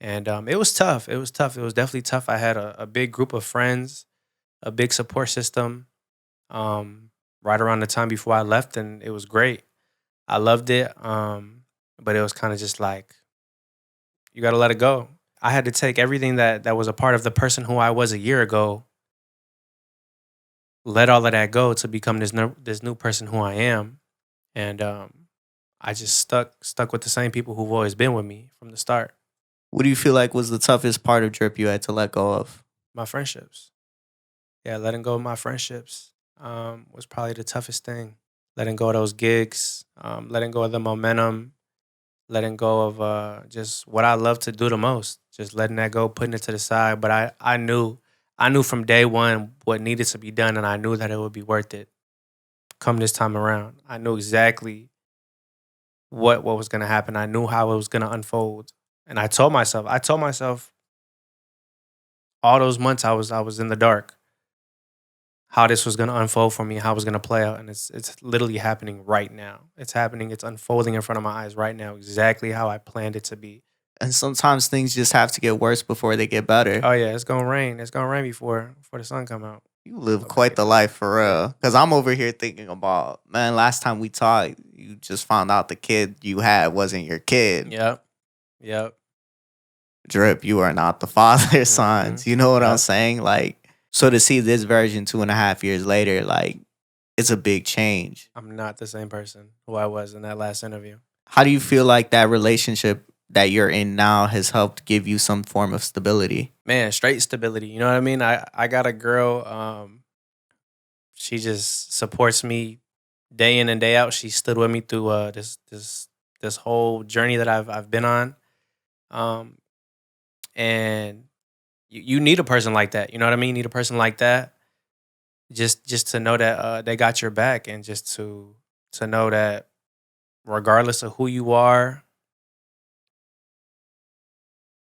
And it was tough. It was tough. It was definitely tough. I had a big group of friends, a big support system. Um, right around the time before I left, and it was great. I loved it. But it was kind of just like you got to let it go. I had to take everything that was a part of the person who I was a year ago, let all of that go to become this new person who I am, and I just stuck with the same people who've always been with me from the start. What do you feel like was the toughest part of Drip you had to let go of? My friendships, yeah, letting go of my friendships was probably the toughest thing. Letting go of those gigs, letting go of the momentum, letting go of just what I love to do the most, just letting that go, putting it to the side. But I knew from day one what needed to be done, and I knew that it would be worth it. Come this time around, I knew exactly what was gonna happen. I knew how it was gonna unfold, and I told myself all those months I was in the dark, how this was gonna unfold for me, how it was gonna play out, and it's literally happening right now. It's happening. It's unfolding in front of my eyes right now, exactly how I planned it to be. And sometimes things just have to get worse before they get better. Oh yeah, it's gonna rain. It's gonna rain before the sun come out. You live Okay. quite the life for Yeah. real. Because I'm over here thinking about, man, last time we talked, you just found out the kid you had wasn't your kid. Yep. Yep. Drip, you are not the father, Mhm. sons. You know what I'm Yep. saying? Like, so to see this version 2.5 years later, like, it's a big change. I'm not the same person who I was in that last interview. How do you feel like that relationship that you're in now has helped give you some form of stability? Man, straight stability. You know what I mean? I got a girl. She just supports me day in and day out. She stood with me through this whole journey that I've been on. Um, and you need a person like that. You know what I mean? You need a person like that just to know that they got your back, and just to know that regardless of who you are,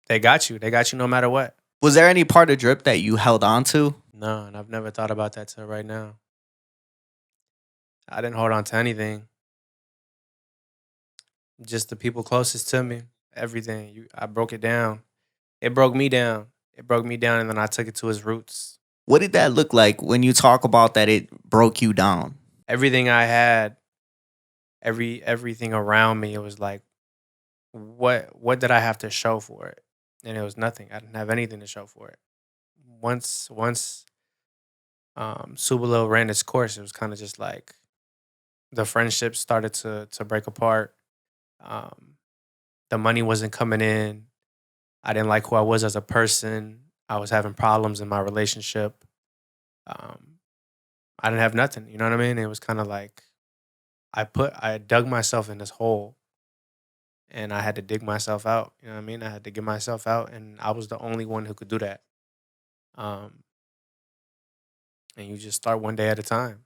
they got you. They got you no matter what. Was there any part of Drip that you held on to? No, and I've never thought about that till right now. I didn't hold on to anything. Just the people closest to me. Everything. I broke it down. It broke me down. It broke me down, and then I took it to its roots. What did that look like when you talk about that it broke you down? Everything I had, everything around me, it was like, what did I have to show for it? And it was nothing. I didn't have anything to show for it. Once Súbelo ran its course, it was kind of just like the friendships started to break apart. Um, the money wasn't coming in. I didn't like who I was as a person. I was having problems in my relationship. Um, I didn't have nothing. You know what I mean? It was kind of like I dug myself in this hole, and I had to dig myself out. You know what I mean? I had to get myself out, and I was the only one who could do that. Um, and you just start one day at a time.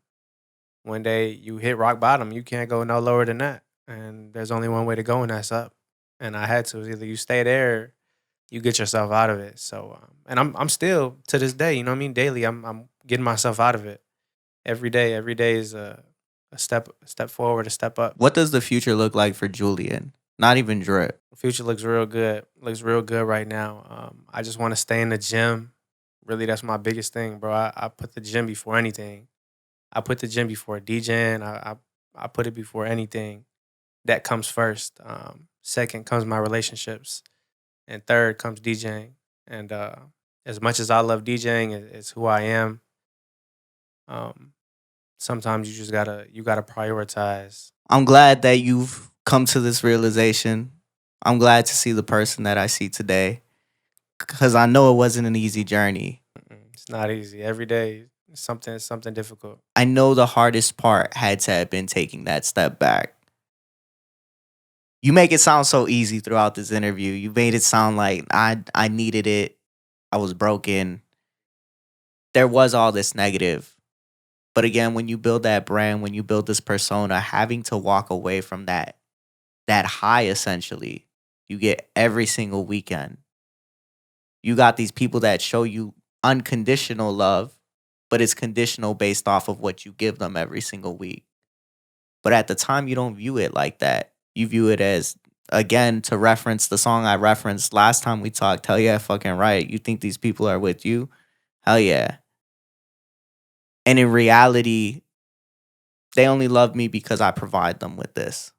One day you hit rock bottom, you can't go no lower than that. And there's only one way to go, and that's up. And I had to. It's either you stay there, you get yourself out of it. So, and I'm still to this day, you know what I mean? Daily, I'm getting myself out of it every day. Every day is a step forward, a step up. What does the future look like for Julian? Not even Drip. The future looks real good. Looks real good right now. I just want to stay in the gym. Really, that's my biggest thing, bro. I put the gym before anything. I put the gym before DJing. I put it before anything. That comes first. Second comes my relationships, and third comes DJing. And as much as I love DJing, it's who I am. Um, Sometimes you gotta prioritize. I'm glad that you've come to this realization. I'm glad to see the person that I see today because I know it wasn't an easy journey. It's not easy. Every day, is something difficult. I know the hardest part had to have been taking that step back. You make it sound so easy throughout this interview. You made it sound like I needed it. I was broken. There was all this negative. But again, when you build that brand, when you build this persona, having to walk away from that high essentially, you get every single weekend. You got these people that show you unconditional love, but it's conditional based off of what you give them every single week. But at the time, you don't view it like that. You view it as, again, to reference the song I referenced last time we talked, hell yeah, fucking right. You think these people are with you? Hell yeah. And in reality, they only love me because I provide them with this.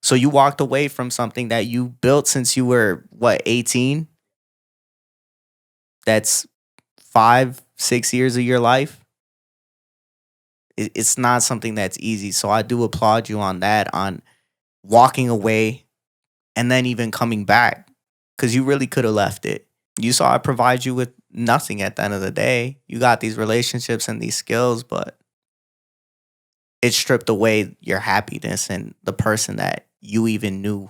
So you walked away from something that you built since you were, 18? That's 5-6 years of your life. It's not something that's easy. So I do applaud you on that, on walking away and then even coming back, because you really could have left it. You saw it provide you with nothing at the end of the day. You got these relationships and these skills, but it stripped away your happiness and the person that you even knew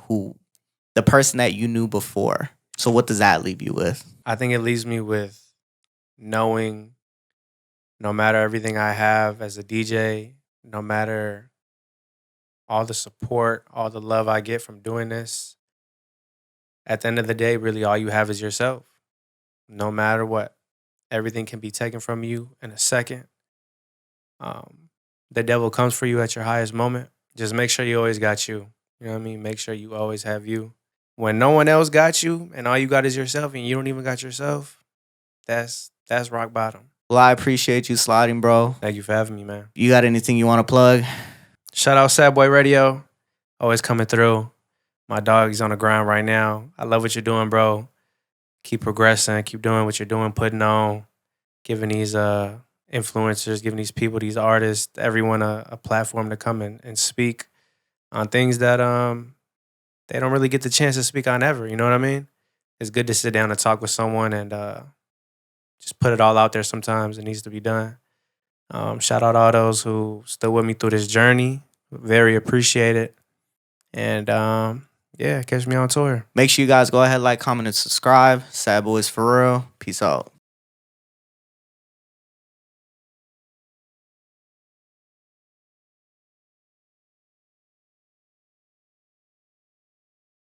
the person that you knew before. So what does that leave you with? I think it leaves me with knowing no matter everything I have as a DJ, no matter all the support, all the love I get from doing this, at the end of the day, really all you have is yourself. No matter what, everything can be taken from you in a second. The devil comes for you at your highest moment. Just make sure you always got you. You know what I mean? Make sure you always have you. When no one else got you and all you got is yourself and you don't even got yourself, that's rock bottom. Well, I appreciate you sliding, bro. Thank you for having me, man. You got anything you want to plug? Shout out Sad Boy Radio. Always coming through. My dog, he's on the ground right now. I love what you're doing, bro. Keep progressing. Keep doing what you're doing, putting on, giving these influencers, giving these people, these artists, everyone a platform to come and speak on things that they don't really get the chance to speak on ever. You know what I mean? It's good to sit down and talk with someone and just put it all out there. Sometimes it needs to be done. Shout out all those who stood with me through this journey. Very appreciated. And yeah, catch me on tour. Make sure you guys go ahead, like, comment, and subscribe. Sad Boys for real. Peace out.